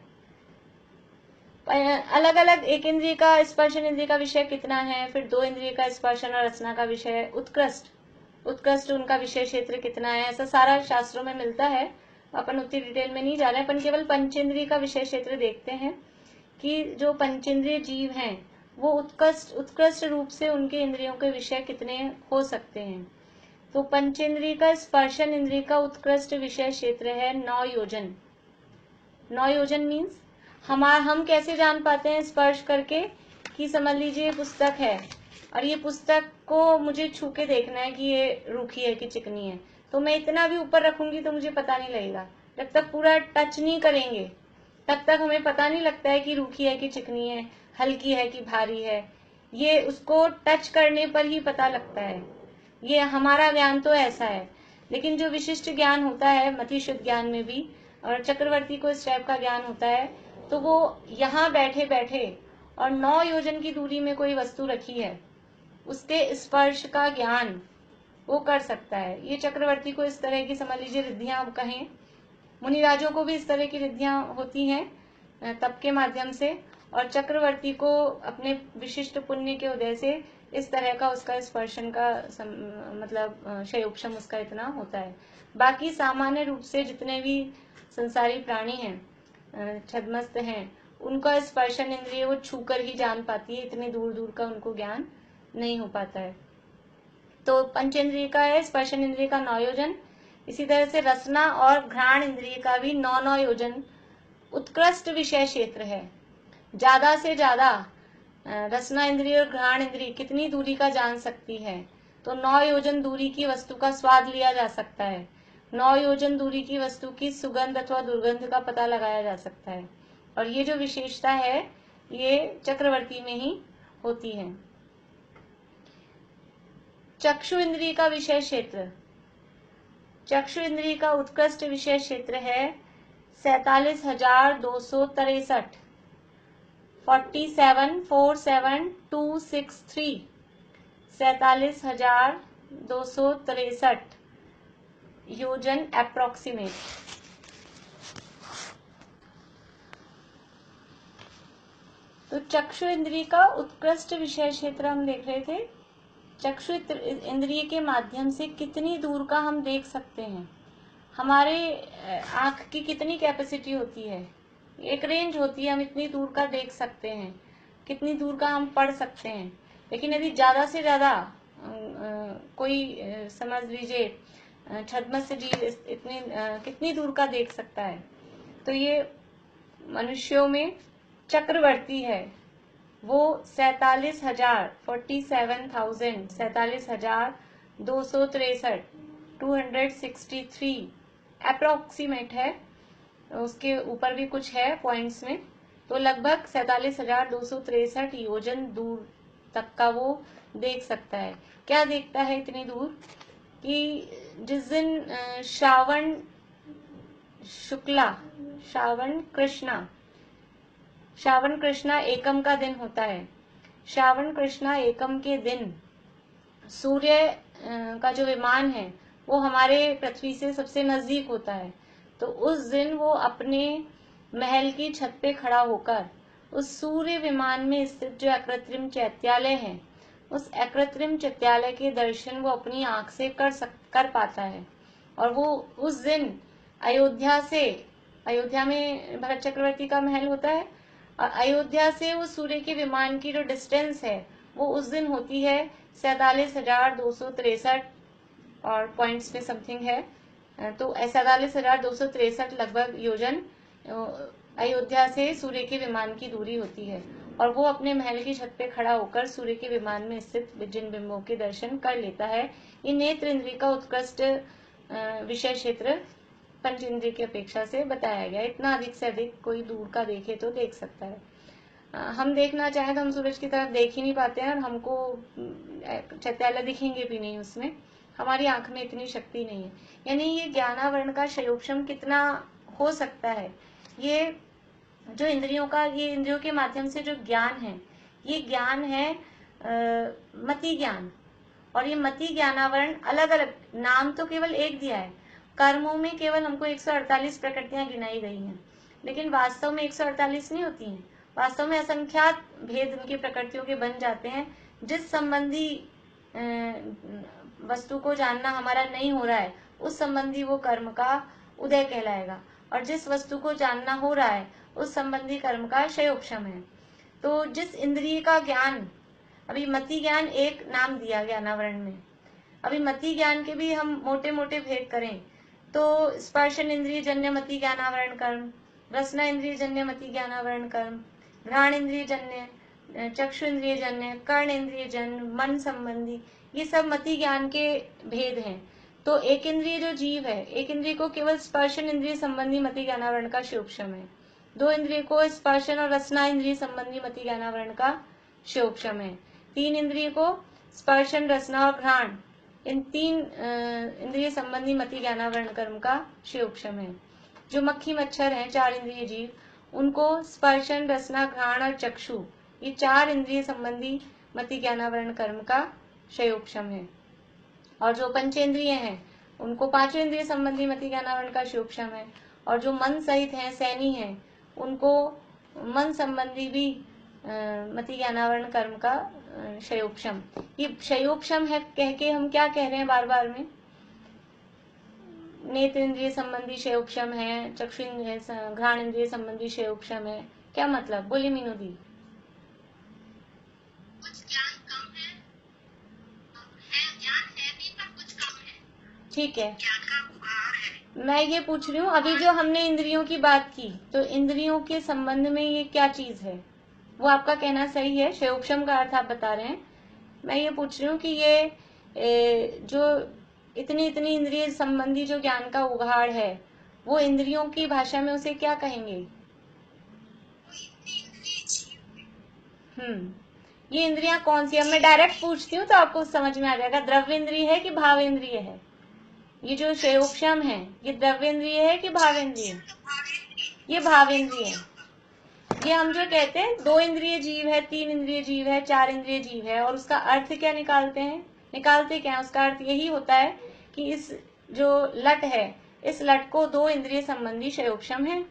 अलग अलग, एक इंद्रिय का स्पर्शन इंद्रिय का विषय कितना है, फिर दो इंद्रिय का स्पर्शन और रसना का विषय, उत्कृष्ट उनका विषय क्षेत्र कितना है, ऐसा सारा शास्त्रों में मिलता है। अपन उतनी डिटेल में नहीं जा रहे हैं, अपन केवल पंचेंद्रिय का विषय क्षेत्र देखते हैं कि जो पंचेंद्रिय जीव हैं वो उत्कृष्ट रूप से उनके इंद्रियों के विषय कितने हो सकते हैं। तो पंचेंद्रिय का स्पर्शन इंद्रिय का उत्कृष्ट विषय क्षेत्र है 9 योजन। 9 योजन मीन्स हम कैसे जान पाते हैं स्पर्श करके कि समझ लीजिए पुस्तक है और ये पुस्तक को मुझे छू के देखना है कि ये रूखी है कि चिकनी है, तो मैं इतना भी ऊपर रखूंगी तो मुझे पता नहीं लगेगा। जब तक पूरा टच नहीं करेंगे तब तक हमें पता नहीं लगता है कि रूखी है कि चिकनी है, हल्की है कि भारी है। ये उसको टच करने पर ही पता लगता है। ये हमारा ज्ञान तो ऐसा है, लेकिन जो विशिष्ट ज्ञान होता है मति शुद्ध ज्ञान में भी, और चक्रवर्ती को इस टाइप का ज्ञान होता है, तो वो यहाँ बैठे बैठे और 9 योजन की दूरी में कोई वस्तु रखी है, उसके स्पर्श का ज्ञान वो कर सकता है। ये चक्रवर्ती को इस तरह की, समझ लीजिए रिद्धियां कहें, मुनिराजों को भी इस तरह की रिद्धियां होती हैं तप के माध्यम से, और चक्रवर्ती को अपने विशिष्ट पुण्य के उदय से इस तरह का उसका स्पर्शन का मतलब क्षयोक्षम उसका इतना होता है। बाकी सामान्य रूप से जितने भी संसारी प्राणी हैं, छद्मस्त हैं, उनका स्पर्शन इंद्रिय वो छूकर ही जान पाती है, इतने दूर दूर का उनको ज्ञान नहीं हो पाता है। तो पंचेंद्रिय का है स्पर्शन इंद्रिय का 9 योजन। इसी तरह से रसना और घ्राण इंद्रिय का भी 9 योजन उत्कृष्ट विषय क्षेत्र है। ज्यादा से ज्यादा रसना इंद्रिय और घ्राण इंद्रिय कितनी दूरी का जान सकती है, तो 9 योजन दूरी की वस्तु का स्वाद लिया जा सकता है। 9 योजन दूरी की वस्तु की सुगंध अथवा दुर्गंध का पता लगाया जा सकता है। और ये जो विशेषता है ये चक्रवर्ती में ही होती है। चक्षु इंद्रिय का विषय क्षेत्र, चक्षु इंद्रिय का उत्कृष्ट विषय क्षेत्र है 47,263, 47,47263, 47,263 योजन अप्रोक्सीमेट। तो चक्षु इंद्रिय का उत्कृष्ट विषय क्षेत्र हम देख रहे थे। चक्षु इंद्रिय के माध्यम से कितनी दूर का हम देख सकते हैं, हमारे आंख की कितनी कैपेसिटी होती है, एक रेंज होती है, हम इतनी दूर का देख सकते हैं, कितनी दूर का हम पढ़ सकते हैं। लेकिन यदि ज्यादा से ज्यादा कोई समझ लीजिए छद्मस जीव इतनी कितनी दूर का देख सकता है, तो ये मनुष्यों में चक्रवर्ती है, वो 47,263 अप्रोक्सीमेट है, उसके ऊपर भी कुछ है पॉइंट्स में, तो लगभग 47,263 योजन दूर तक का वो देख सकता है। क्या देखता है इतनी दूर कि जिस दिन श्रावण कृष्णा एकम का दिन होता है, श्रावण कृष्णा एकम के दिन सूर्य का जो विमान है वो हमारे पृथ्वी से सबसे नजदीक होता है। तो उस दिन वो अपने महल की छत पे खड़ा होकर उस सूर्य विमान में स्थित जो अकृत्रिम चैत्यालय है, उस अकृत्रिम चैत्यालय के दर्शन वो अपनी आंख से कर पाता है। और वो उस दिन अयोध्या में भरत चक्रवर्ती का महल होता है, और अयोध्या से वो सूर्य के विमान की जो डिस्टेंस है वो उस दिन होती है 47,263 और पॉइंट्स में समथिंग है, तो 47,263 लगभग योजन अयोध्या से सूर्य के विमान की दूरी होती है। और वो अपने महल की छत पे खड़ा होकर सूर्य के विमान में स्थित जिन बिंबों के दर्शन कर लेता है। ये नेत्र इंद्रिय का उत्कृष्ट विषय क्षेत्र पंच इंद्रिय की अपेक्षा से बताया गया। इतना अधिक से अधिक कोई दूर का देखे तो देख सकता है। हम देखना चाहें तो हम सूरज की तरफ देख ही नहीं पाते हैं, और हमको चैत्यालय दिखेंगे भी नहीं, उसमें हमारी आंख में इतनी शक्ति नहीं है। यानी ये ज्ञानावरण का क्षयोक्षम कितना हो सकता है। ये जो इंद्रियों के माध्यम से जो ज्ञान है, ये ज्ञान है मति ज्ञान। और ये मति ज्ञानावरण अलग अलग, नाम तो केवल एक दिया है, कर्मों में केवल हमको 148 प्रकृतियां गिनाई गई हैं, लेकिन वास्तव में 148 नहीं होती हैं। वास्तव में असंख्यात भेद उनकी प्रकृतियों के बन जाते हैं। जिस संबंधी वस्तु को जानना हमारा नहीं हो रहा है, उस संबंधी वो कर्म का उदय कहलाएगा, और जिस वस्तु को जानना हो रहा है उस संबंधी कर्म का क्षयोक्षम है। तो जिस इंद्रिय का ज्ञान, अभी मति ज्ञान एक नाम दिया ज्ञानावरण में, अभी मति ज्ञान के भी हम मोटे मोटे भेद करें तो स्पर्शन इंद्रिय जन्य मति ज्ञानावरण कर्म, रसना इंद्रिय जन्य मति ज्ञानावरण कर्म, घ्राण इंद्रिय जन्य, चक्षु इंद्रिय जन्य, कर्ण इंद्रिय जन्य, मन संबंधी, ये सब मति ज्ञान के भेद हैं। तो एक इंद्रिय जो जीव है, एक इंद्रिय को केवल स्पर्शन इंद्रिय संबंधी मति ज्ञानावरण का क्षयोक्षम है, दो इंद्रिय को स्पर्शन और रसना इंद्रिय संबंधी मति ज्ञानावरण का क्षयोक्षम है, तीन इंद्रिय को स्पर्शन, रसना और घ्राण, इन तीन इंद्रिय संबंधी मति ज्ञानावरण कर्म का क्षयोक्षम है। जो मक्खी मच्छर हैं, चार इंद्रिय जीव, उनको स्पर्शन, रसना, घ्राण और चक्षु, ये चार इंद्रिय संबंधी मति ज्ञानावरण कर्म का क्षयोक्षम है। और जो पंचेंद्रिय हैं, उनको पांचों इंद्रिय संबंधी मति ज्ञानावरण का क्षयोक्षम है। और जो मन सहित हैं, सैनी हैं, उनको मन संबंधी भी मति ज्ञानावरण कर्म का क्षयोक्षम। ये क्षयोक्षम है कह के हम क्या कह रहे हैं बार बार में, नेत्र इंद्रिय संबंधी क्षयोक्षम है, चक्षु इंद्रिय, घ्राण इंद्रिय संबंधी क्षयोक्षम है, क्या मतलब? बोली मीनू दी। कुछ ज्ञान कम है, ज्ञान है भी पर कुछ कम है। ठीक है, ज्ञान का उभार है। मैं ये पूछ रही हूँ, अभी जो हमने इंद्रियों की बात की, तो इंद्रियों के संबंध में ये क्या चीज है? वो आपका कहना सही है, क्षयोक्षम का अर्थ आप बता रहे हैं। मैं ये पूछ रही हूँ कि ये जो इतनी इंद्रिय संबंधी जो ज्ञान का उघाड़ है, वो इंद्रियों की भाषा में उसे क्या कहेंगे? ये इंद्रियां कौन सी? अब मैं डायरेक्ट पूछती हूँ तो आपको समझ में आ जाएगा। द्रव्य इंद्रिय है कि भाव इंद्रिय है? ये जो क्षयोक्षम है, ये द्रव्य इंद्रिय है कि भाव इंद्रिय? ये भाव इंद्रिय है। ये हम जो कहते हैं दो इंद्रिय जीव है, तीन इंद्रिय जीव है, चार इंद्रिय जीव है, और उसका अर्थ क्या निकालते हैं? निकालते क्या है? उसका अर्थ यही होता है कि इस जो लट है, इस लट को दो इंद्रिय संबंधी क्षयोक्षम है।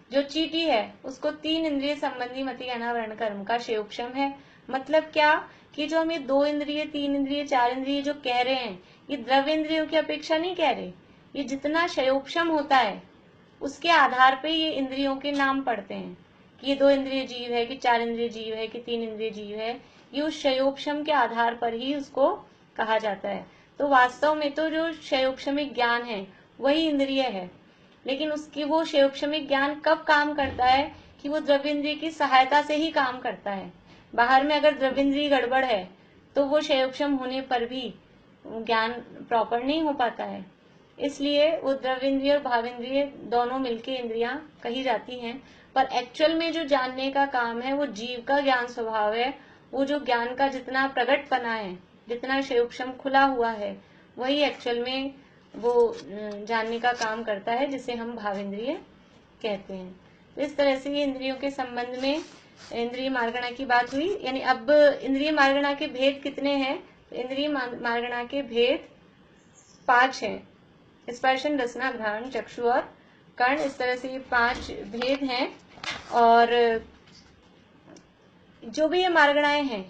जो चीटी है उसको 3 इंद्रिय संबंधी मति गणना वर्ण कर्म का क्षयोपशम है। मतलब क्या कि जो हम ये 2 इंद्रिय, 3 इंद्रिय, 4 इंद्रिय जो कह रहे हैं, ये द्रव्य इंद्रियों की अपेक्षा नहीं कह रहे। ये जितना क्षयोपशम होता है उसके आधार पे ये इंद्रियों के नाम पड़ते हैं कि ये 2 इंद्रिय जीव है, कि 4 इंद्रिय जीव है, कि 3 इंद्रिय जीव है। ये उस क्षयोपशम के आधार पर ही उसको कहा जाता है। तो वास्तव में तो जो क्षयोपशमिक ज्ञान है वही इंद्रिय है, लेकिन उसकी वो क्षयोपशमिक ज्ञान कब काम करता है कि वो द्रव्येंद्रिय की सहायता से ही काम करता है। बाहर में अगर द्रव्येंद्रिय गड़बड़ है तो वो क्षयोपशम होने पर भी ज्ञान प्रॉपर नहीं हो पाता है। इसलिए वो द्रव्येंद्रिय और भावेंद्रिय दोनों मिलके इंद्रियां कही जाती हैं, पर एक्चुअल में जो जानने का काम है वो जीव का ज्ञान स्वभाव है। वो जो ज्ञान का जितना प्रगटपना है, जितना क्षयोपशम खुला हुआ है, वही एक्चुअल में वो जानने का काम करता है, जिसे हम भावेंद्रिय कहते हैं। तो इस तरह से ये इंद्रियों के संबंध में इंद्रिय मार्गणा की बात हुई। यानी अब इंद्रिय मार्गणा के भेद कितने हैं? तो इंद्रिय मार्गणा के भेद 5 हैं। स्पर्शन, रसना, घ्राण, चक्षु और कर्ण, इस तरह से ये 5 भेद हैं। और जो भी ये मार्गणाएं हैं,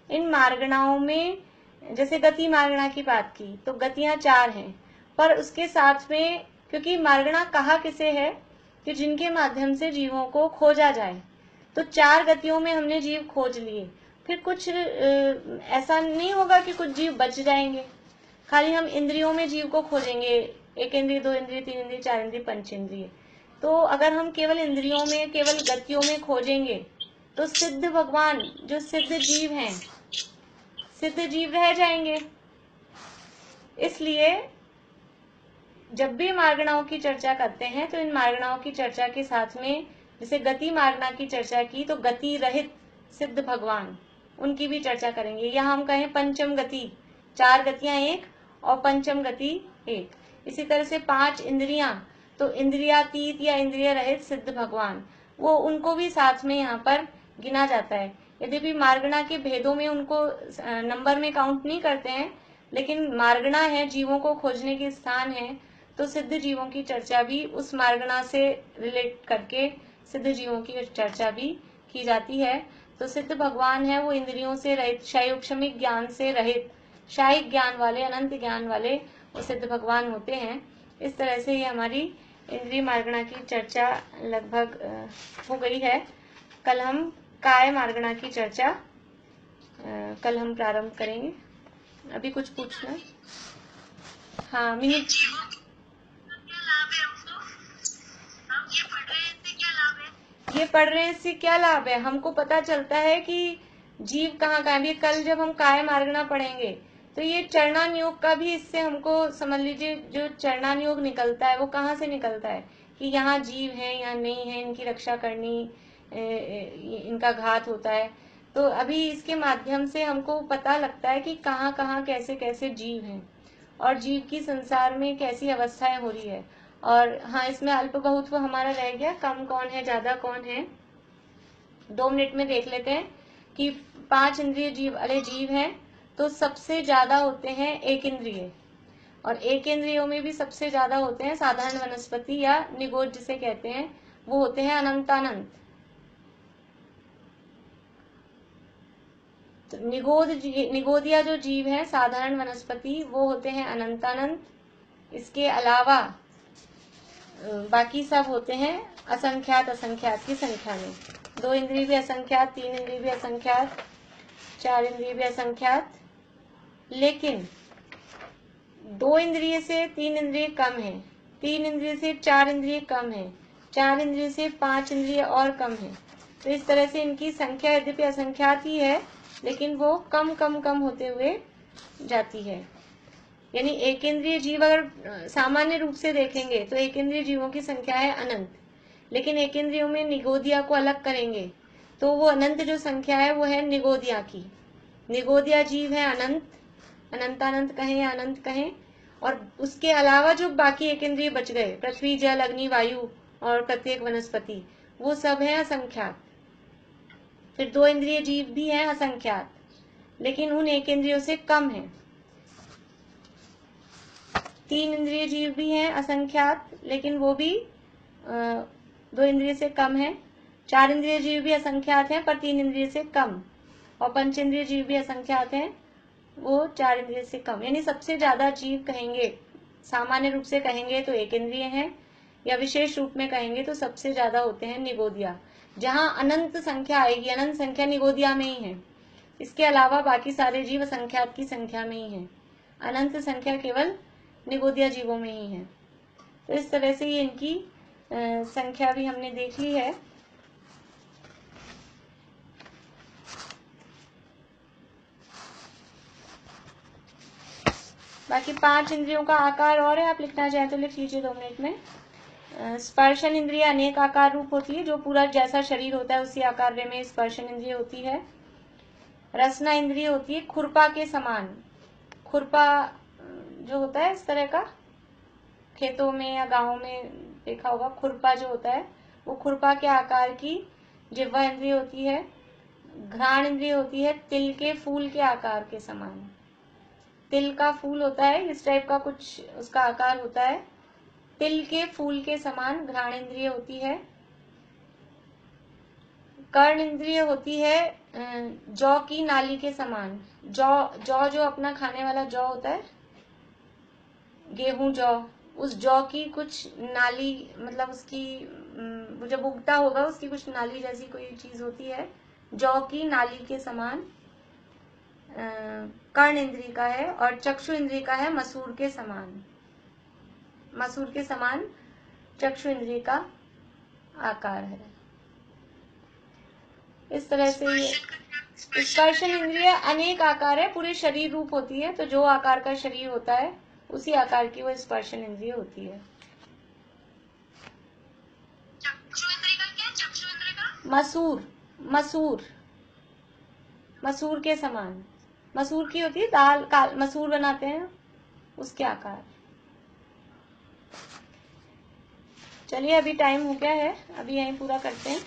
इन मार्गणाओं में जैसे गति मार्गणा की बात की तो गतियां 4 हैं, पर उसके साथ में क्योंकि मार्गणा कहा किसे है कि जिनके माध्यम से जीवों को खोजा जाए, तो 4 गतियों में हमने जीव खोज लिए। फिर कुछ ऐसा नहीं होगा कि कुछ जीव बच जाएंगे। खाली हम इंद्रियों में जीव को खोजेंगे, 1 इंद्रिय, 2 इंद्रिय, 3 इंद्रिय, 4 इंद्रिय, 5 इंद्रिय, तो अगर हम केवल इंद्रियों में, केवल गतियों में खोजेंगे तो सिद्ध भगवान, जो सिद्ध जीव हैं, सिद्ध जीव रह जाएंगे। इसलिए जब भी मार्गणाओं की चर्चा करते हैं तो इन मार्गणाओं की चर्चा के साथ में जैसे गति मार्गणा की चर्चा की तो गति रहित सिद्ध भगवान, उनकी भी चर्चा करेंगे। या हम कहें पंचम गति, 4 गतियां एक और पंचम गति एक। इसी तरह से 5 इंद्रियां, तो इंद्रियातीत या इंद्रिय रहित सिद्ध भगवान, वो उनको भी साथ में यहाँ पर गिना जाता है। यद्यपि मार्गणा के भेदों में उनको नंबर में काउंट नहीं करते हैं, लेकिन मार्गणा है, जीवों को खोजने के स्थान है, तो सिद्ध जीवों की चर्चा भी उस मार्गणा से रिलेट करके सिद्ध जीवों की चर्चा भी की जाती है। तो सिद्ध भगवान है वो इंद्रियों से रहित, क्षयोपशमिक ज्ञान से रहित, शायिक ज्ञान वाले, अनंत ज्ञान वाले वो सिद्ध भगवान होते हैं। इस तरह से ये हमारी इंद्रिय मार्गणा की चर्चा लगभग हो गई है। कल हम काय मार्गणा की चर्चा कल हम प्रारंभ करेंगे। अभी कुछ पूछना? हाँ मिनी, जीवों का क्या लाभ है हमको? हम ये पढ़ रहे हैं, इससे क्या लाभ है? ये पढ़ रहे हैं इससे क्या लाभ है? हमको पता चलता है कि जीव कहाँ का है। कल जब हम काय मार्गणा पढ़ेंगे तो ये चरणानुयोग का भी इससे हमको समझ लीजिए, जो चरणानुयोग निकलता है वो कहाँ से निकलता है कि यहाँ जीव है, यहाँ नहीं है, इनकी रक्षा करनी, इनका घात होता है। तो अभी इसके माध्यम से हमको पता लगता है कि कहाँ कहाँ कैसे कैसे जीव हैं और जीव की संसार में कैसी अवस्थाएं हो रही है। और हाँ, इसमें अल्प बहुत वो हमारा रह गया, कम कौन है ज्यादा कौन है, 2 मिनट में देख लेते हैं कि 5 इंद्रिय जीव वाले जीव हैं तो सबसे ज्यादा होते हैं 1 इंद्रिय, और 1 इंद्रियों में भी सबसे ज्यादा होते हैं साधारण वनस्पति या निगोद जिसे कहते हैं, वो होते हैं अनंतानंत। तो निगोदिया जो जीव है साधारण वनस्पति, वो होते हैं अनंतानंत। इसके अलावा बाकी सब होते हैं असंख्यात, असंख्यात की संख्या में। 2 इंद्रिय भी असंख्यात, 3 इंद्रिय भी असंख्यात, 4 इंद्रिय भी असंख्यात। लेकिन 2 इंद्रिय से 3 इंद्रिय कम है, 3 इंद्रिय से 4 इंद्रिय कम है, 4 इंद्रिय से 5 इंद्रिय और कम है। तो इस तरह से इनकी संख्या यद्यपि असंख्यात ही है, लेकिन वो कम कम कम होते हुए जाती है। यानी 1 इंद्रिय जीव अगर सामान्य रूप से देखेंगे तो 1 इंद्रिय जीवों की संख्या है अनंत, लेकिन 1 इंद्रियों में निगोदिया को अलग करेंगे तो वो अनंत जो संख्या है वो है निगोदिया की। निगोदिया जीव है अनंत, अनंतानंत कहें या अनंत कहें। और उसके अलावा जो बाकी 1 इंद्रिय बच गए, पृथ्वी, जल, अग्नि, वायु और प्रत्येक वनस्पति, वो सब है असंख्यात। फिर 2 इंद्रिय जीव भी हैं असंख्यात, लेकिन उन 1 इंद्रियों से कम है। 3 इंद्रिय जीव भी हैं असंख्यात, लेकिन वो भी 2 इंद्रिय से कम है। 4 इंद्रिय जीव भी असंख्यात हैं पर 3 इंद्रिय से कम, और 5 इंद्रिय जीव भी असंख्यात हैं, वो 4 इंद्रिय से कम। यानी सबसे ज्यादा जीव कहेंगे, सामान्य रूप से कहेंगे तो 1 इंद्रिय हैं, या विशेष रूप में कहेंगे तो सबसे ज्यादा होते हैं निगोदिया। जहाँ अनंत संख्या आएगी, अनंत संख्या निगोदिया में ही है। इसके अलावा बाकी सारे जीव असंख्यात की संख्या में ही है, अनंत संख्या केवल निगोदिया जीवों में ही है। तो इस तरह से ये इनकी संख्या भी हमने देख ली है। बाकी 5 इंद्रियों का आकार और है, आप लिखना चाहें तो लिख लीजिए 2 मिनट में। स्पर्शन इंद्रिय अनेक आकार रूप होती है, जो पूरा जैसा शरीर होता है उसी आकार में स्पर्शन इंद्रिय होती है। रसना इंद्रिय होती है खुरपा के समान। खुरपा जो होता है इस तरह का, खेतों में या गाँव में देखा होगा, खुरपा जो होता है वो खुरपा के आकार की जिह्वा इंद्रिय होती है। घ्राण इंद्रिय होती है तिल के फूल के आकार के समान। तिल का फूल होता है, इस टाइप का कुछ उसका आकार होता है, तिल के फूल के समान घ्राण इंद्रिय होती है। कर्ण इंद्रिय होती है जौ की नाली के समान। जौ जो अपना खाने वाला जौ होता है, गेहूं जौ, उस जौ की कुछ नाली, मतलब उसकी जब उगता होगा उसकी कुछ नाली जैसी कोई चीज होती है, जौ की नाली के समान कर्ण इंद्रिय का है। और चक्षु इंद्रिय का है मसूर के समान। मसूर के समान चक्षु इंद्रिय का आकार है। इस तरह से ये स्पर्शन इंद्रिय अनेक आकार है, पूरे शरीर रूप होती है। तो जो आकार का शरीर होता है उसी आकार की वो स्पर्शन इंद्रिय होती है। चक्षु इंद्रिय का क्या? चक्षु इंद्रिय का मसूर, मसूर, मसूर के समान। मसूर की होती है दाल, मसूर बनाते हैं उसके आकार। चलिए अभी टाइम हो गया है, अभी यहीं पूरा करते हैं।